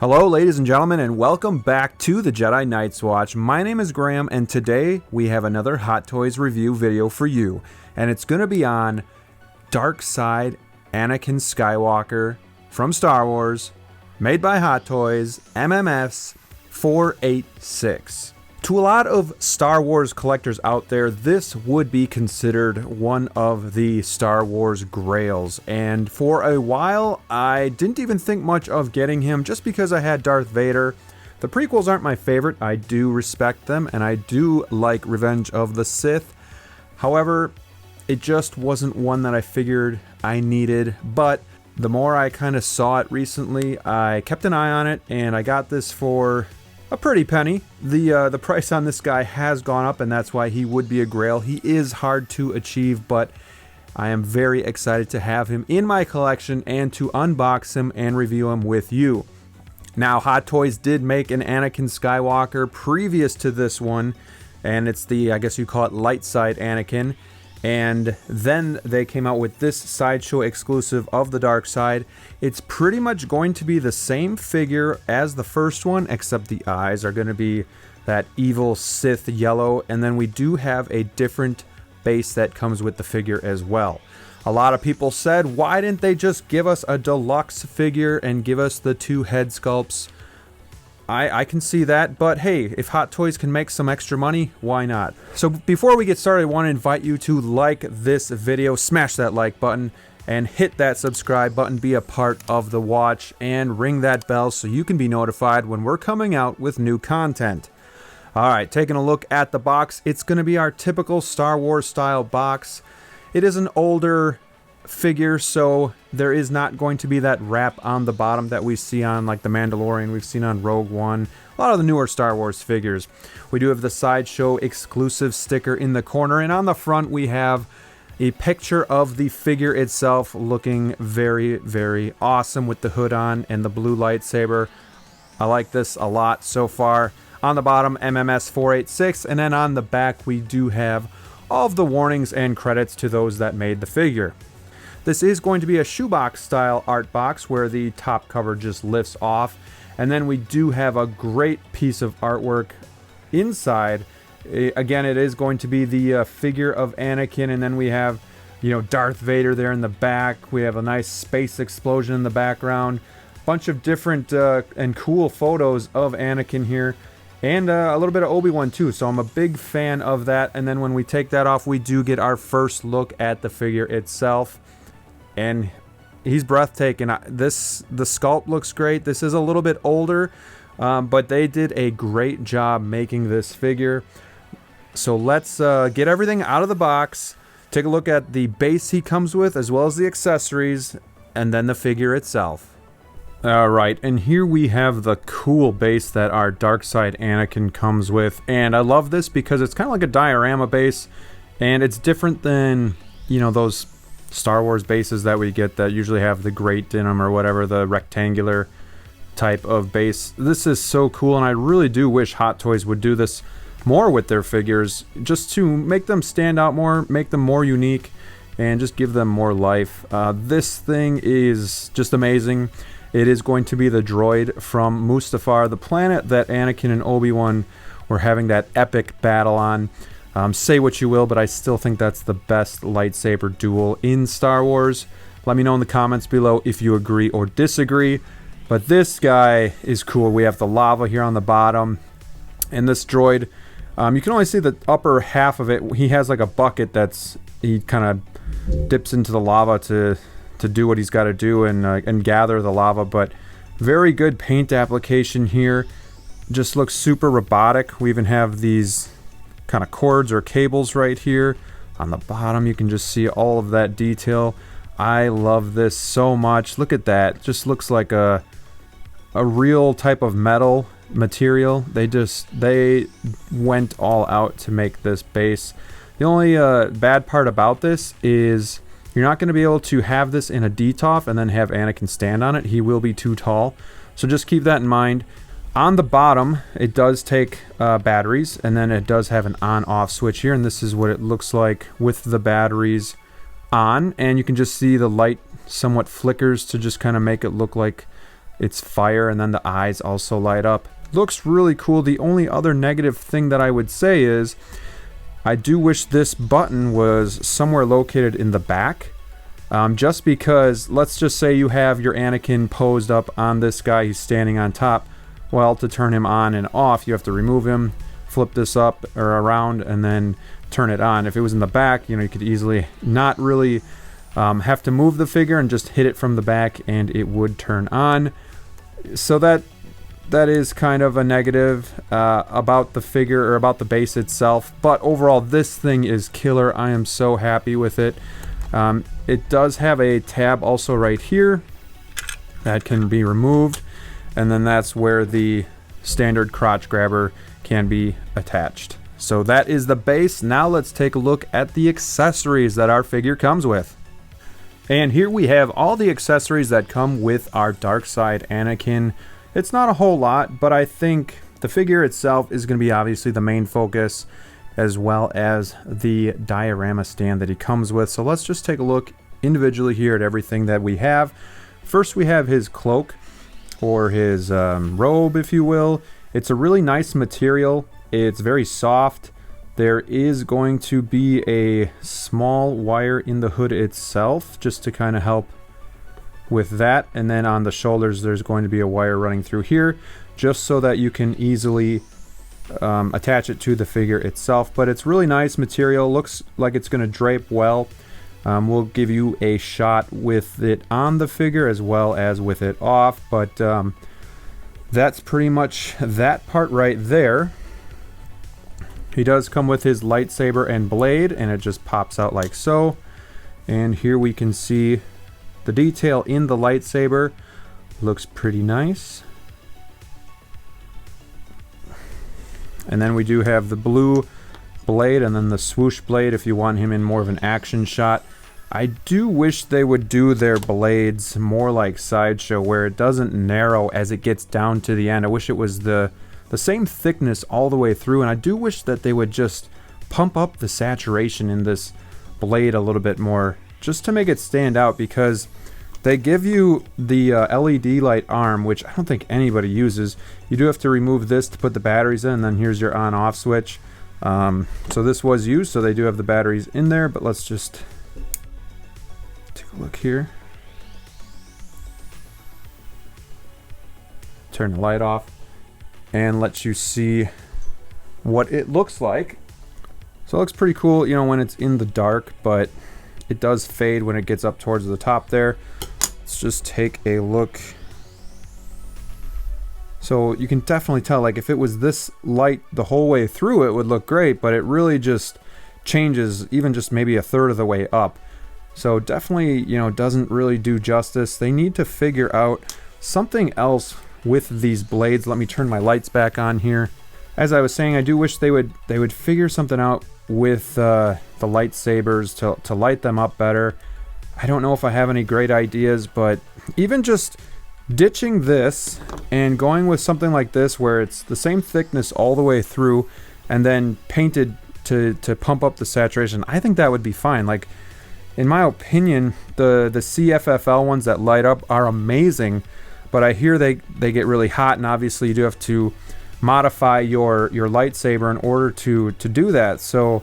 Hello, ladies and gentlemen, and welcome back to the Jedi Night's Watch. My name is Graham, and today we have another Hot Toys review video for you. And it's going to be on Darkside Anakin Skywalker from Star Wars, made by Hot Toys, MMS 486. To a lot of Star Wars collectors out there, this would be considered one of the Star Wars grails, and for a while I didn't even think much of getting him just because I had Darth Vader. The prequels aren't my favorite, I do respect them, and I do like Revenge of the Sith. However, it just wasn't one that I figured I needed, but the more I kind of saw it recently, I kept an eye on it, and I got this for a pretty penny. The price on this guy has gone up, and that's why he would be a grail. He is hard to achieve, but I am very excited to have him in my collection and to unbox him and review him with you. Now, Hot Toys did make an Anakin Skywalker previous to this one, and it's the, I guess you call it, light side Anakin. And then they came out with this Sideshow exclusive of the dark side. It's pretty much going to be the same figure as the first one, except the eyes are going to be that evil Sith yellow, and then we do have a different base that comes with the figure as well. A lot of people said, why didn't they just give us a deluxe figure and give us the two head sculpts? I can see that, but hey, if Hot Toys can make some extra money, why not? So before we get started, I want to invite you to like this video, smash that like button, and hit that subscribe button, be a part of the watch, and ring that bell so you can be notified when we're coming out with new content. Alright, taking a look at the box, it's going to be our typical Star Wars style box. It is an older figure, so there is not going to be that wrap on the bottom that we see on like the Mandalorian, we've seen on Rogue One, a lot of the newer Star Wars figures. We do have the Sideshow exclusive sticker in the corner, and on the front we have a picture of the figure itself looking very, very awesome with the hood on and the blue lightsaber. I like this a lot so far. On the bottom, MMS 486, and then on the back we do have all of the warnings and credits to those that made the figure. This is going to be a shoebox style art box where the top cover just lifts off, and then we do have a great piece of artwork inside. Again, it is going to be the figure of Anakin, and then we have, you know, Darth Vader there in the back. We have a nice space explosion in the background, bunch of different and cool photos of Anakin here, and a little bit of Obi-Wan too, so I'm a big fan of that. And then when we take that off, we do get our first look at the figure itself. And he's breathtaking. The sculpt looks great. This is a little bit older, but they did a great job making this figure. So let's get everything out of the box, take a look at the base he comes with, as well as the accessories, and then the figure itself. Alright, and here we have the cool base that our Darkside Anakin comes with. And I love this because it's kind of like a diorama base, and it's different than, you know, those Star Wars bases that we get that usually have the grate in them or whatever, the rectangular type of base. This is so cool, and I really do wish Hot Toys would do this more with their figures, just to make them stand out more, make them more unique, and just give them more life. This thing is just amazing. It is going to be the droid from Mustafar, the planet that Anakin and Obi-Wan were having that epic battle on. Say what you will, but I still think that's the best lightsaber duel in Star Wars. Let me know in the comments below if you agree or disagree. But this guy is cool. We have the lava here on the bottom. And this droid, you can only see the upper half of it. He has like a bucket he kind of dips into the lava to do what he's got to do and gather the lava. But very good paint application here. Just looks super robotic. We even have these kind of cords or cables right here on the bottom. You can just see all of that detail. I love this so much. Look at that. Just looks like a real type of metal material. They went all out to make this base. The only bad part about this is you're not going to be able to have this in a DTOF and then have Anakin stand on it. He will be too tall, so just keep that in mind. On the bottom, it does take batteries, and then it does have an on-off switch here, and this is what it looks like with the batteries on. And you can just see the light somewhat flickers to just kind of make it look like it's fire, and then the eyes also light up. Looks really cool. The only other negative thing that I would say is I do wish this button was somewhere located in the back. Just because, let's just say you have your Anakin posed up on this guy, he's standing on top. Well, to turn him on and off, you have to remove him, flip this up or around, and then turn it on. If it was in the back, you could easily not really have to move the figure and just hit it from the back and it would turn on. So that is kind of a negative about the figure, or about the base itself. But overall, this thing is killer. I am so happy with it. It does have a tab also right here that can be removed, and then that's where the standard crotch grabber can be attached. So that is the base. Now let's take a look at the accessories that our figure comes with. And here we have all the accessories that come with our Darkside Anakin. It's not a whole lot, but I think the figure itself is going to be obviously the main focus, as well as the diorama stand that he comes with. So let's just take a look individually here at everything that we have. First, we have his cloak, or his robe, if you will. It's a really nice material. It's very soft. There is going to be a small wire in the hood itself, just to kind of help with that. And then on the shoulders, there's going to be a wire running through here, just so that you can easily attach it to the figure itself. But it's really nice material. Looks like it's going to drape well. We'll give you a shot with it on the figure as well as with it off, but that's pretty much that part right there. He does come with his lightsaber and blade, and it just pops out like so. And here we can see the detail in the lightsaber. Looks pretty nice. And then we do have the blue blade, and then the swoosh blade if you want him in more of an action shot. I do wish they would do their blades more like Sideshow, where it doesn't narrow as it gets down to the end. I wish it was the same thickness all the way through, and I do wish that they would just pump up the saturation in this blade a little bit more, just to make it stand out, because they give you the LED light arm, which I don't think anybody uses. You do have to remove this to put the batteries in, and then here's your on-off switch. So this was used, so they do have the batteries in there, but let's just take a look here. Turn the light off and let you see what it looks like. So it looks pretty cool, when it's in the dark, but it does fade when it gets up towards the top there. Let's just take a look. So you can definitely tell, like, if it was this light the whole way through, it would look great, but it really just changes even just maybe a third of the way up. So definitely, doesn't really do justice. They need to figure out something else with these blades. Let me turn my lights back on here. As I was saying, I do wish they would figure something out with the lightsabers to light them up better. I don't know if I have any great ideas, but even just ditching this and going with something like this, where it's the same thickness all the way through and then painted to pump up the saturation, I think that would be fine. Like, in my opinion, the CFFL ones that light up are amazing, but I hear they get really hot, and obviously you do have to modify your lightsaber in order to do that. So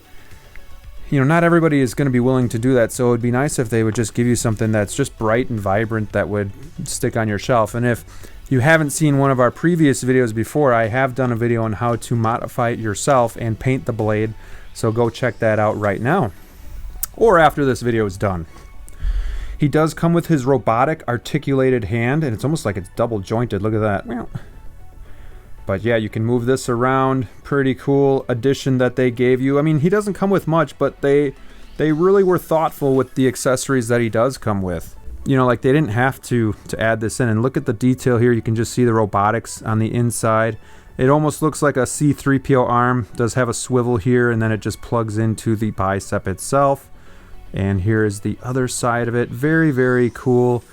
not everybody is going to be willing to do that, so it would be nice if they would just give you something that's just bright and vibrant that would stick on your shelf. And if you haven't seen one of our previous videos before, I have done a video on how to modify it yourself and paint the blade, so go check that out right now, or after this video is done. He does come with his robotic articulated hand, and it's almost like it's double jointed. Look at that. But yeah, you can move this around. Pretty cool addition that they gave you. I mean, he doesn't come with much, but they really were thoughtful with the accessories that he does come with. Like, they didn't have to add this in. And look at the detail here. You can just see the robotics on the inside. It almost looks like a C-3PO arm. It does have a swivel here, and then it just plugs into the bicep itself. And here is the other side of it. Very, very cool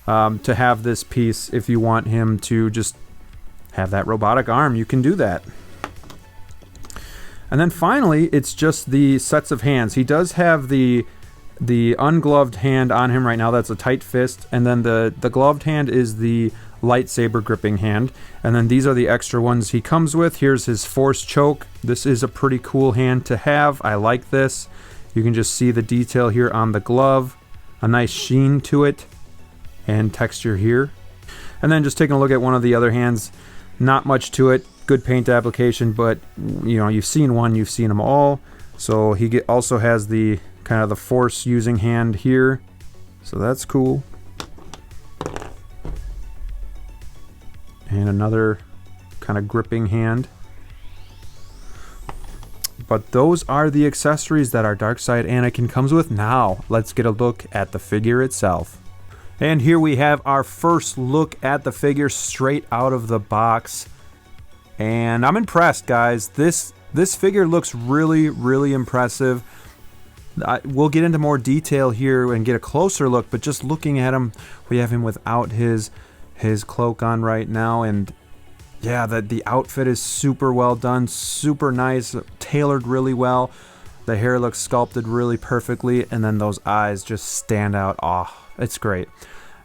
to have this piece. If you want him to just have that robotic arm, you can do that. And then finally, it's just the sets of hands. He does have the ungloved hand on him right now. That's a tight fist. And then the gloved hand is the lightsaber gripping hand. And then these are the extra ones he comes with. Here's his force choke. This is a pretty cool hand to have. I like this. You can just see the detail here on the glove, a nice sheen to it, and texture here. And then just taking a look at one of the other hands, not much to it, good paint application, but you know, you've seen one, you've seen them all. So he also has the kind of the force using hand here, so that's cool. And another kind of gripping hand. But those are the accessories that our Darkside Anakin comes with. Now, let's get a look at the figure itself. And here we have our first look at the figure straight out of the box. And I'm impressed, guys. This figure looks really, really impressive. We'll get into more detail here and get a closer look, but just looking at him, we have him without his cloak on right now, and yeah, the outfit is super well done, super nice, tailored really well. The hair looks sculpted really perfectly, and then those eyes just stand out. Oh, it's great.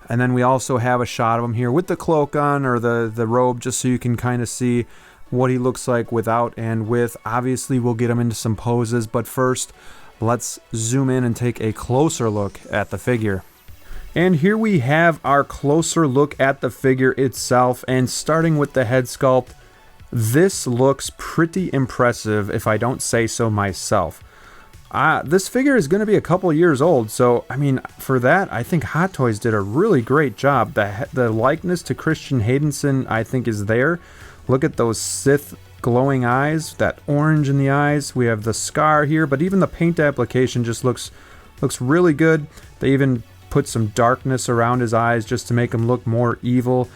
And then we also have a shot of him here with the cloak on, or the robe, just so you can kind of see what he looks like without and with. Obviously, we'll get him into some poses, but first, let's zoom in and take a closer look at the figure. And here we have our closer look at the figure itself, and starting with the head sculpt, this looks pretty impressive if I don't say so myself. This figure is going to be a couple years old, so I mean, for that, I think Hot Toys did a really great job. The likeness to Christian Haydenson, I think, is there. Look at those Sith glowing eyes, that orange in the eyes. We have the scar here, but even the paint application just looks really good. They even put some darkness around his eyes just to make him look more evil.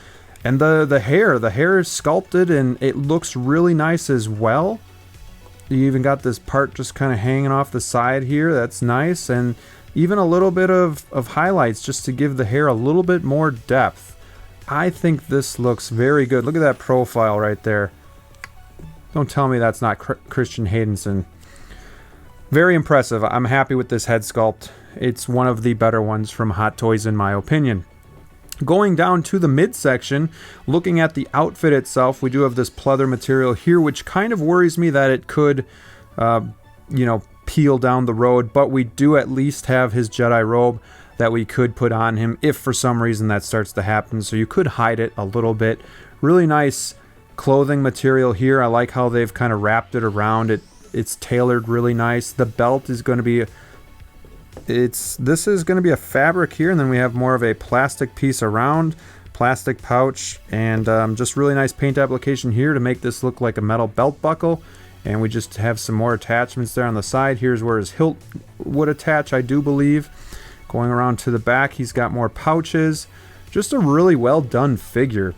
And the hair is sculpted and it looks really nice as well. You even got this part just kind of hanging off the side here. That's nice. And even a little bit of highlights just to give the hair a little bit more depth. I think this looks very good. Look at that profile right there. Don't tell me that's not Christian Haydenson. Very impressive. I'm happy with this head sculpt. It's one of the better ones from Hot Toys in my opinion. Going down to the midsection, looking at the outfit itself, we do have this pleather material here, which kind of worries me that it could, peel down the road, but we do at least have his Jedi robe that we could put on him if for some reason that starts to happen, so you could hide it a little bit. Really nice clothing material here. I like how they've kind of wrapped it around it. It's tailored really nice. The belt is going to be this is going to be a fabric here, and then we have more of a plastic piece around, plastic pouch, and just really nice paint application here to make this look like a metal belt buckle. And we just have some more attachments there on the side. Here's where his hilt would attach, I do believe. Going around to the back, he's got more pouches. Just a really well done figure.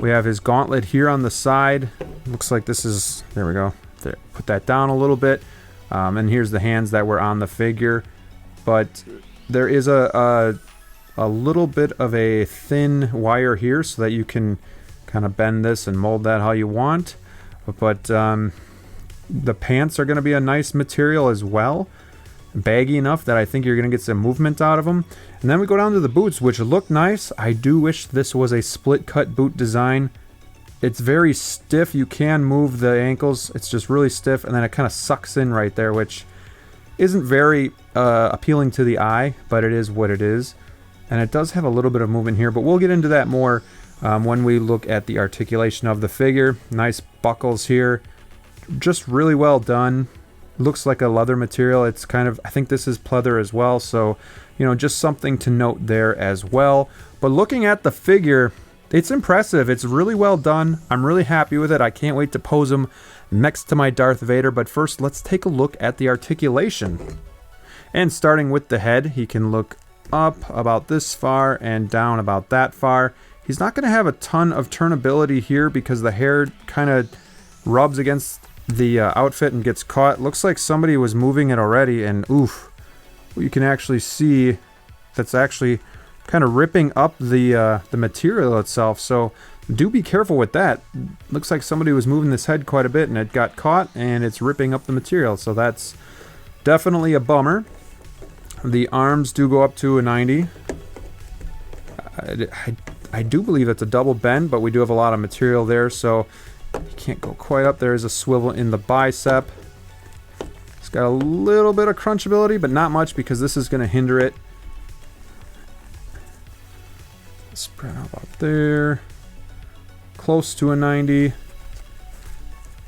We have his gauntlet here on the side. Looks like this is, there we go. There, put that down a little bit. And here's the hands that were on the figure, but there is a little bit of a thin wire here so that you can kind of bend this and mold that how you want. But the pants are going to be a nice material as well, baggy enough that I think you're going to get some movement out of them. And then we go down to the boots, which look nice. I do wish this was a split cut boot design. It's very stiff. You can move the ankles. It's just really stiff, and then it kind of sucks in right there, which isn't very appealing to the eye, but it is what it is. And it does have a little bit of movement here, but we'll get into that more when we look at the articulation of the figure. Nice buckles here. Just really well done. Looks like a leather material. It's kind of, I think this is pleather as well, so, just something to note there as well. But looking at the figure, it's impressive. It's really well done. I'm really happy with it. I can't wait to pose him next to my Darth Vader. But first, let's take a look at the articulation. And starting with the head, he can look up about this far and down about that far. He's not going to have a ton of turnability here because the hair kind of rubs against the outfit and gets caught. Looks like somebody was moving it already, and oof. You can actually see that's actually kind of ripping up the material itself, so do be careful with that. Looks like somebody was moving this head quite a bit and it got caught and it's ripping up the material, so that's definitely a bummer. The arms do go up to a 90. I do believe it's a double bend, but we do have a lot of material there, so you can't go quite up. There is a swivel in the bicep. It's got a little bit of crunchability, but not much because this is going to hinder it. Spread out about there. Close to a 90.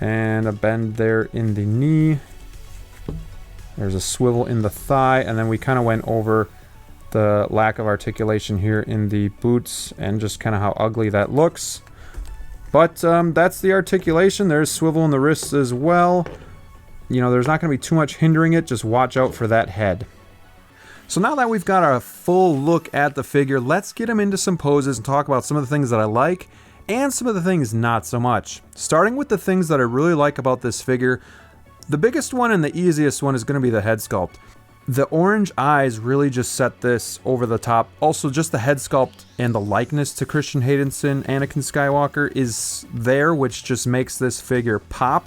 And a bend there in the knee. There's a swivel in the thigh, and then we kind of went over the lack of articulation here in the boots and just kind of how ugly that looks. But that's the articulation. There's swivel in the wrists as well. You know, there's not going to be too much hindering it. Just watch out for that head. So now that we've got a full look at the figure, let's get him into some poses and talk about some of the things that I like and some of the things not so much. Starting with the things that I really like about this figure, the biggest one and the easiest one is going to be the head sculpt. The orange eyes really just set this over the top. Also, just the head sculpt and the likeness to Christian Haydenson, Anakin Skywalker, is there, which just makes this figure pop.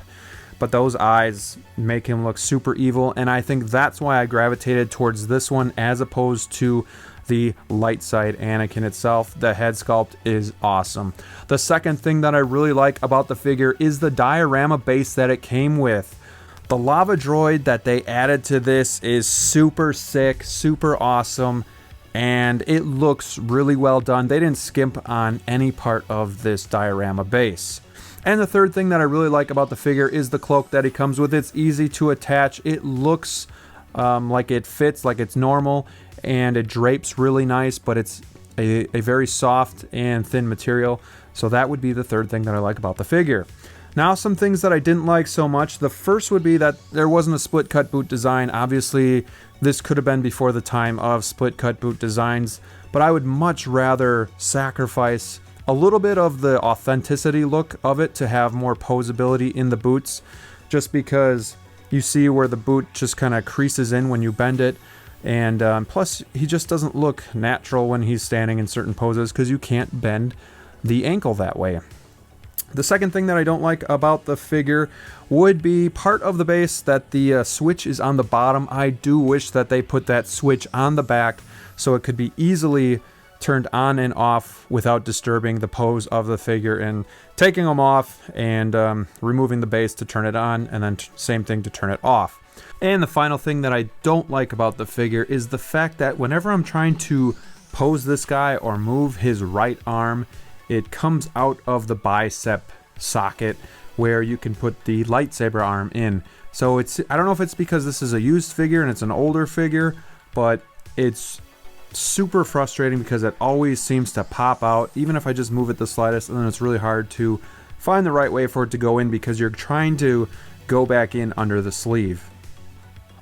But those eyes make him look super evil, and I think that's why I gravitated towards this one as opposed to the light side Anakin itself. The head sculpt is awesome. The second thing that I really like about the figure is the diorama base that it came with. The lava droid that they added to this is super sick, super awesome, and it looks really well done. They didn't skimp on any part of this diorama base. And the third thing that I really like about the figure is the cloak that he comes with. It's easy to attach. It looks like it fits, like it's normal, and it drapes really nice, but it's a very soft and thin material. So that would be the third thing that I like about the figure. Now, some things that I didn't like so much. The first would be that there wasn't a split cut boot design. Obviously, this could have been before the time of split cut boot designs, but I would much rather sacrifice a little bit of the authenticity look of it to have more posability in the boots, just because you see where the boot just kind of creases in when you bend it, and plus he just doesn't look natural when he's standing in certain poses because you can't bend the ankle that way. The second thing that I don't like about the figure would be part of the base that the switch is on the bottom. I do wish that they put that switch on the back so it could be easily turned on and off without disturbing the pose of the figure, and taking them off and removing the base to turn it on, and then same thing to turn it off. And the final thing that I don't like about the figure is the fact that whenever I'm trying to pose this guy or move his right arm, it comes out of the bicep socket where you can put the lightsaber arm in. So I don't know if it's because this is a used figure and it's an older figure, but it's super frustrating because it always seems to pop out, even if I just move it the slightest, and then it's really hard to find the right way for it to go in because you're trying to go back in under the sleeve.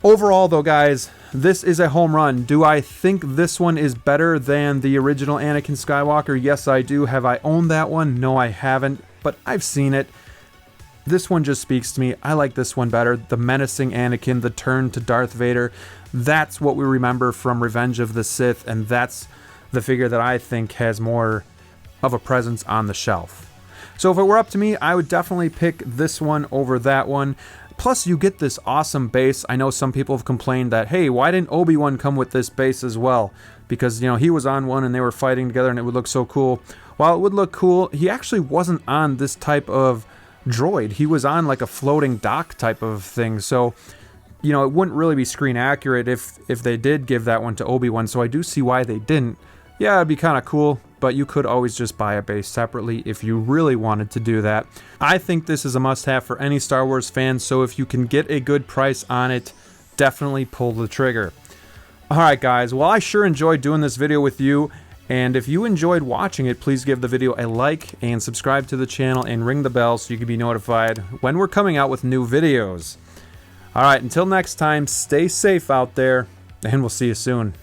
Overall though, guys, this is a home run. Do I think this one is better than the original Anakin Skywalker? Yes, I do. Have I owned that one? No, I haven't, but I've seen it. This one just speaks to me. I like this one better. The menacing Anakin, the turn to Darth Vader. That's what we remember from Revenge of the Sith, and that's the figure that I think has more of a presence on the shelf. So if it were up to me, I would definitely pick this one over that one. Plus, you get this awesome base. I know some people have complained that, hey, why didn't Obi-Wan come with this base as well? Because, you know, he was on one and they were fighting together and it would look so cool. While it would look cool, he actually wasn't on this type of droid. He was on like a floating dock type of thing. So, you know, it wouldn't really be screen accurate if they did give that one to Obi-Wan. So I do see why they didn't. Yeah, it'd be kind of cool, but you could always just buy a base separately if you really wanted to do that. I think this is a must-have for any Star Wars fan, so if you can get a good price on it, definitely pull the trigger. Alright guys, well I sure enjoyed doing this video with you, and if you enjoyed watching it, please give the video a like and subscribe to the channel and ring the bell so you can be notified when we're coming out with new videos. Alright, until next time, stay safe out there, and we'll see you soon.